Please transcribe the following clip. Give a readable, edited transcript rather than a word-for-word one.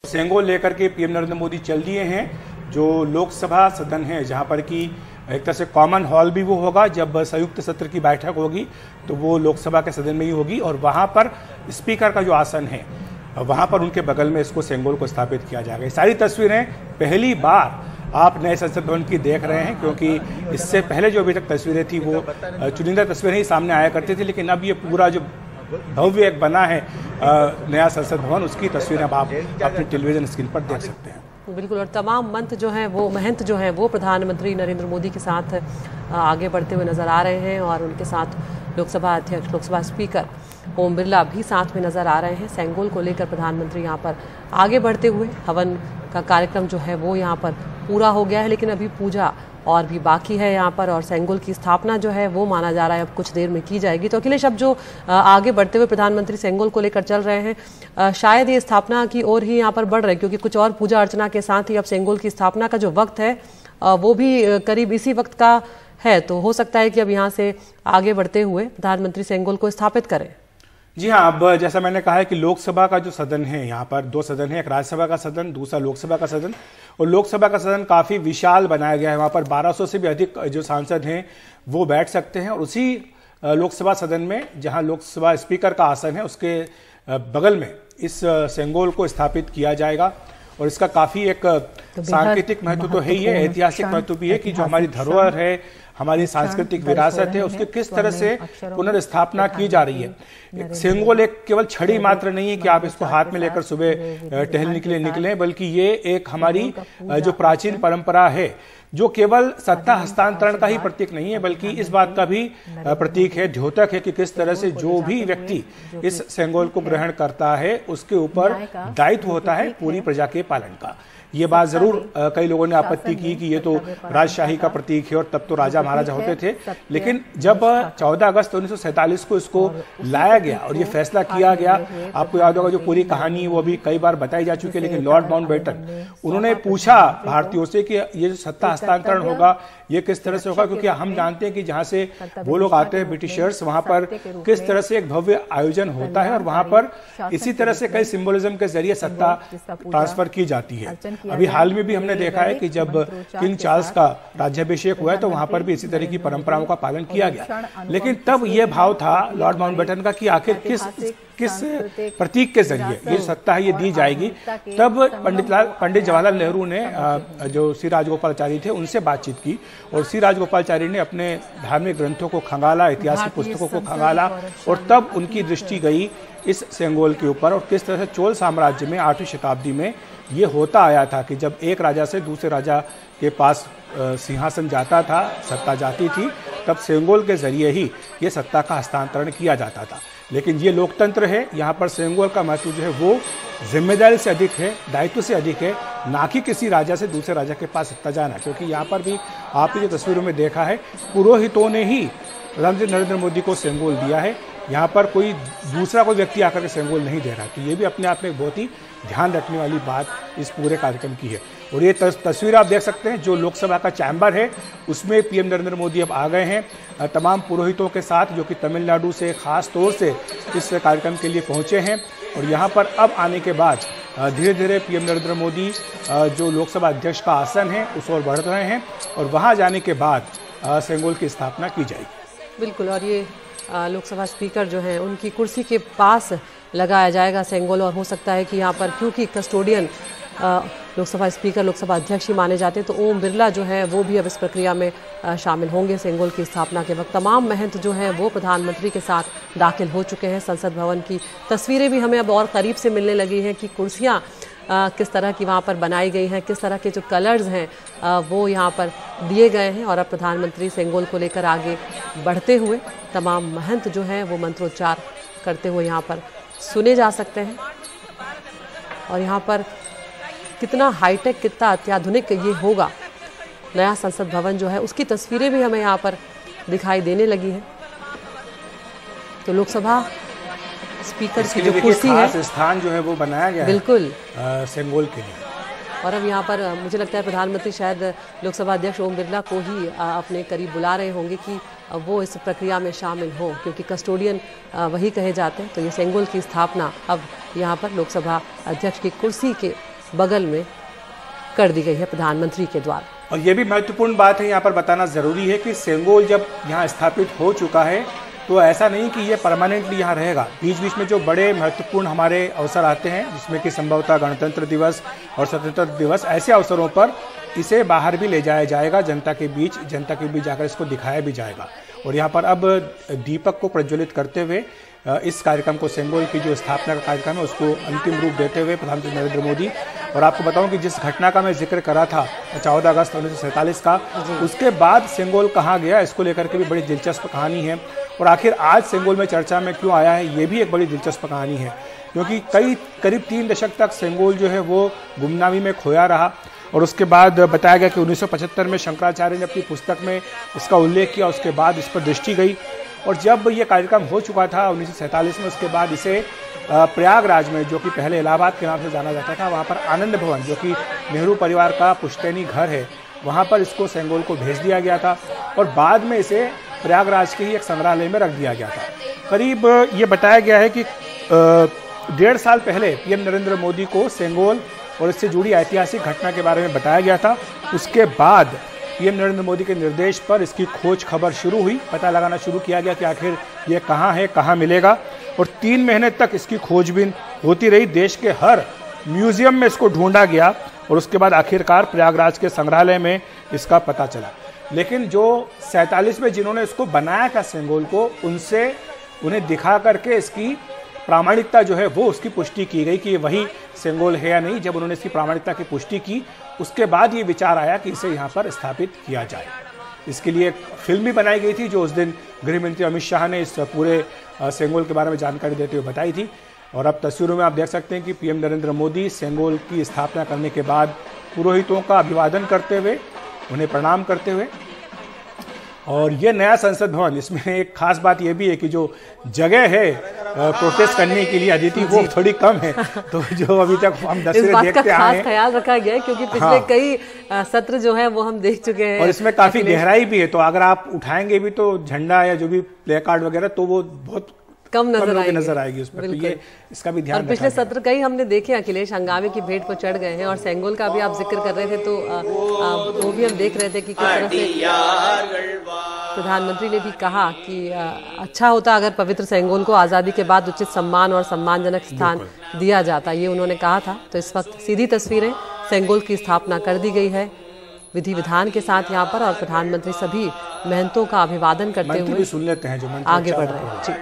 सेंगोल लेकर के पीएम नरेंद्र मोदी चल दिए हैं। जो लोकसभा सदन है, जहां पर कि एक तरह से कॉमन हॉल भी वो होगा, जब संयुक्त सत्र की बैठक होगी तो वो लोकसभा के सदन में ही होगी, और वहां पर स्पीकर का जो आसन है वहां पर उनके बगल में इसको सेंगोल को स्थापित किया जाएगा। ये सारी तस्वीरें पहली बार आप नए संसद भवन की देख रहे हैं, क्योंकि इससे पहले जो अभी तक तस्वीरें थी वो चुनिंदा तस्वीरें ही सामने आया करती थी, लेकिन अब ये पूरा जो भव्य एक बना है नया संसद भवन, उसकी तस्वीरें अब आप अपनी टेलीविजन स्क्रीन पर देख सकते हैं। बिल्कुल, और तमाम महंत जो हैं वो प्रधानमंत्री नरेंद्र मोदी के साथ आगे बढ़ते हुए नजर आ रहे हैं, और उनके साथ लोकसभा अध्यक्ष, लोकसभा स्पीकर ओम बिरला भी साथ में नजर आ रहे हैं। सेंगोल को लेकर प्रधानमंत्री यहाँ पर आगे बढ़ते हुए, हवन का कार्यक्रम जो है वो यहाँ पर पूरा हो गया है, लेकिन अभी पूजा और भी बाकी है यहाँ पर, और सेंगोल की स्थापना जो है वो माना जा रहा है अब कुछ देर में की जाएगी। तो अखिलेश, अब जो आगे बढ़ते हुए प्रधानमंत्री सेंगोल को लेकर चल रहे हैं, शायद ये स्थापना की ओर ही यहाँ पर बढ़ रहे हैं, क्योंकि कुछ और पूजा अर्चना के साथ ही अब सेंगोल की स्थापना का जो वक्त है वो भी करीब इसी वक्त का है। तो हो सकता है कि अब यहाँ से आगे बढ़ते हुए प्रधानमंत्री सेंगोल को स्थापित करें। जी हाँ, अब जैसा मैंने कहा है कि लोकसभा का जो सदन है, यहाँ पर दो सदन है, एक राज्यसभा का सदन, दूसरा लोकसभा का सदन। और लोकसभा का सदन काफी विशाल बनाया गया है, वहां पर 1200 से भी अधिक जो सांसद हैं वो बैठ सकते हैं। और उसी लोकसभा सदन में जहां लोकसभा स्पीकर का आसन है, उसके बगल में इस सेंगोल को स्थापित किया जाएगा। और इसका काफी एक सांकेतिक महत्व तो है ही है, ऐतिहासिक महत्व भी है कि जो हमारी धरोहर है, हमारी सांस्कृतिक विरासत है, उसकी किस तरह से पुनर्स्थापना की जा रही है। सेंगोल एक केवल छड़ी मात्र नहीं है कि आप इसको हाथ में लेकर सुबह टहलने के लिए निकले, बल्कि ये एक हमारी जो प्राचीन परंपरा है, जो केवल सत्ता हस्तांतरण का ही प्रतीक नहीं है, बल्कि इस बात का भी प्रतीक है, द्योतक है कि किस तरह से जो भी व्यक्ति इस सेंगोल को ग्रहण करता है उसके ऊपर दायित्व होता है पूरी प्रजा के पालन का। ये बात जरूर कई लोगों ने आपत्ति की कि ये तो राजशाही का प्रतीक है और तब तो राजा महाराजा होते थे, लेकिन जब 14 अगस्त 1947 को इसको लाया गया और ये फैसला किया गया, आपको याद होगा जो पूरी कहानी वो अभी कई बार बताई जा चुकी है, लेकिन लॉर्ड माउंटबेटन उन्होंने पूछा भारतीयों से कि ये जो सत्ता हस्तांतरण होगा ये किस तरह से होगा, क्योंकि हम जानते हैं कि जहां से वो लोग आते हैं ब्रिटिशर्स, वहां पर किस तरह से एक भव्य आयोजन होता है और वहां पर इसी तरह से कई सिंबोलिज्म के जरिए सत्ता ट्रांसफर की जाती है। अभी हाल में भी हमने देखा है कि जब किंग चार्ल्स का राज्याभिषेक हुआ है तो वहां पर भी इसी तरह की परंपराओं का पालन किया गया, लेकिन तब यह भाव था लॉर्ड माउंटबेटन का कि आखिर किस प्रतीक के जरिए ये सत्ता है ये दी जाएगी। तब पंडित जवाहरलाल नेहरू ने जो श्री राजगोपालाचारी थे उनसे बातचीत की, और श्री राजगोपालाचारी ने अपने धार्मिक ग्रंथों को खंगाला, इतिहास की पुस्तकों को खंगाला, और तब उनकी दृष्टि गई इस सेंगोल के ऊपर, और किस तरह से चोल साम्राज्य में 8वीं शताब्दी में ये होता आया था कि जब एक राजा से दूसरे राजा के पास सिंहासन जाता था, सत्ता जाती थी, तब सेंगोल के जरिए ही ये सत्ता का हस्तांतरण किया जाता था। लेकिन ये लोकतंत्र है, यहाँ पर सेंगोल का महत्व जो है वो जिम्मेदारी से अधिक है, दायित्व से अधिक है, ना कि किसी राजा से दूसरे राजा के पास सत्ता जाना। क्योंकि यहाँ पर भी आपने जो तस्वीरों में देखा है, पुरोहितों ने ही प्रधानमंत्री नरेंद्र मोदी को सेंगोल दिया है, यहाँ पर कोई दूसरा कोई व्यक्ति आकर के सेंगोल नहीं दे रहा। तो ये भी अपने आप में बहुत ही ध्यान रखने वाली बात इस पूरे कार्यक्रम की है। और ये तस्वीर आप देख सकते हैं, जो लोकसभा का चैम्बर है उसमें पीएम नरेंद्र मोदी अब आ गए हैं तमाम पुरोहितों के साथ, जो कि तमिलनाडु से खास तौर से इस कार्यक्रम के लिए पहुंचे हैं। और यहाँ पर अब आने के बाद धीरे धीरे पीएम नरेंद्र मोदी जो लोकसभा अध्यक्ष का आसन है उस ओर बढ़ रहे हैं, और वहाँ जाने के बाद सेंगोल की स्थापना की जाएगी। बिल्कुल, और ये लोकसभा स्पीकर जो हैं उनकी कुर्सी के पास लगाया जाएगा सेंगोल, और हो सकता है कि यहाँ पर क्योंकि कस्टोडियन लोकसभा स्पीकर, लोकसभा अध्यक्ष ही माने जाते हैं, तो ओम बिरला जो है वो भी अब इस प्रक्रिया में शामिल होंगे सेंगोल की स्थापना के वक्त। तमाम महंत जो हैं वो प्रधानमंत्री के साथ दाखिल हो चुके हैं संसद भवन की तस्वीरें भी हमें अब और करीब से मिलने लगी हैं कि कुर्सियाँ किस तरह की वहाँ पर बनाई गई हैं, किस तरह के जो कलर्स हैं वो यहाँ पर दिए गए हैं। और अब प्रधानमंत्री सेंगोल को लेकर आगे बढ़ते हुए तमाम महंत जो हैं वो मंत्रोच्चार करते हुए यहाँ पर सुने जा सकते हैं। और यहाँ पर कितना हाईटेक, कितना अत्याधुनिक ये होगा नया संसद भवन जो है, उसकी तस्वीरें भी हमें यहाँ पर दिखाई देने लगी है। तो लोकसभा स्पीकर की जो कुर्सी है, स्थान जो है वो बनाया गया बिल्कुल सेंगोल के लिए। और अब यहाँ पर मुझे लगता है प्रधानमंत्री शायद लोकसभा अध्यक्ष ओम बिरला को ही अपने करीब बुला रहे होंगे कि वो इस प्रक्रिया में शामिल हो, क्योंकि कस्टोडियन वही कहे जाते हैं। तो ये सेंगोल की स्थापना अब यहाँ पर लोकसभा अध्यक्ष की कुर्सी के बगल में कर दी गई है प्रधानमंत्री के द्वारा। और ये भी महत्वपूर्ण बात है यहाँ पर बताना ज़रूरी है कि सेंगोल जब यहाँ स्थापित हो चुका है तो ऐसा नहीं कि ये परमानेंटली यहाँ रहेगा। बीच बीच में जो बड़े महत्वपूर्ण हमारे अवसर आते हैं, जिसमें कि संभवतः गणतंत्र दिवस और स्वतंत्रता दिवस, ऐसे अवसरों पर इसे बाहर भी ले जाया जाएगा, जनता के बीच जाकर इसको दिखाया भी जाएगा। और यहाँ पर अब दीपक को प्रज्वलित करते हुए इस कार्यक्रम को, सेंगोल की जो स्थापना का कार्यक्रम है, उसको अंतिम रूप देते हुए प्रधानमंत्री नरेंद्र मोदी। और आपको बताऊं कि जिस घटना का मैं जिक्र करा था 14 अगस्त 1947 का, उसके बाद सेंगोल कहाँ गया, इसको लेकर के भी बड़ी दिलचस्प कहानी है। और आखिर आज सेंगोल में चर्चा में क्यों आया है, ये भी एक बड़ी दिलचस्प कहानी है, क्योंकि करीब 3 दशक तक सेंगोल जो है वो गुमनामी में खोया रहा। और उसके बाद बताया गया कि 1975 में शंकराचार्य ने अपनी पुस्तक में इसका उल्लेख किया, उसके बाद इस पर दृष्टि गई। और जब ये कार्यक्रम हो चुका था 1947 में, उसके बाद इसे प्रयागराज में, जो कि पहले इलाहाबाद के नाम से जाना जाता था, वहाँ पर आनंद भवन, जो कि नेहरू परिवार का पुश्तैनी घर है, वहाँ पर इसको सेंगोल को भेज दिया गया था। और बाद में इसे प्रयागराज के ही एक संग्रहालय में रख दिया गया था। करीब ये बताया गया है कि 1.5 साल पहले पीएम नरेंद्र मोदी को सेंगोल और इससे जुड़ी ऐतिहासिक घटना के बारे में बताया गया था। उसके बाद पीएम नरेंद्र मोदी के निर्देश पर इसकी खोज खबर शुरू हुई, पता लगाना शुरू किया गया कि आखिर ये कहाँ है, कहाँ मिलेगा। और 3 महीने तक इसकी खोजबीन होती रही, देश के हर म्यूजियम में इसको ढूंढा गया और उसके बाद आखिरकार प्रयागराज के संग्रहालय में इसका पता चला। लेकिन जो 47 में जिन्होंने इसको बनाया था सेंगोल को, उन्हें दिखा करके इसकी प्रामाणिकता जो है वो उसकी पुष्टि की गई कि ये वही सेंगोल है या नहीं। जब उन्होंने इसकी प्रामाणिकता की पुष्टि की, उसके बाद ये विचार आया कि इसे यहाँ पर स्थापित किया जाए। इसके लिए एक फिल्म भी बनाई गई थी, जो उस दिन गृह मंत्री अमित शाह ने इस पूरे सेंगोल के बारे में जानकारी देते हुए बताई थी। और अब तस्वीरों में आप देख सकते हैं कि पीएम नरेंद्र मोदी सेंगोल की स्थापना करने के बाद पुरोहितों का अभिवादन करते हुए, उन्हें प्रणाम करते हुए। और ये नया संसद भवन, इसमें एक खास बात ये भी है कि जो जगह है प्रोटेस्ट करने के लिए अदिति, वो थोड़ी कम है। तो जो अभी तक हम तस्वीरें देखते आए हैं, ख्याल रखा गया है, क्योंकि पिछले कई सत्र जो है वो हम देख चुके हैं। और इसमें काफी गहराई भी है, तो अगर आप उठाएंगे भी तो झंडा या जो भी प्ले कार्ड वगैरह, तो वो बहुत कम नजर आएगी उसमें। तो ये इसका भी ध्यान। और पिछले सत्र कई हमने देखे अखिलेश हंगामे की भेंट को चढ़ गए हैं। और सेंगोल का भी आप जिक्र कर रहे थे, तो वो भी हम देख रहे थे कि किस तरह से प्रधानमंत्री ने भी कहा कि अच्छा होता अगर पवित्र सेंगोल को आज़ादी के बाद उचित सम्मान और सम्मानजनक स्थान दिया जाता, ये उन्होंने कहा था। तो इस वक्त सीधी तस्वीरें, सेंगोल की स्थापना कर दी गई है विधि विधान के साथ यहाँ पर, और प्रधानमंत्री सभी महंतों का अभिवादन करते हुए सुन लेते हैं जो आगे बढ़ रहे हैं। जी।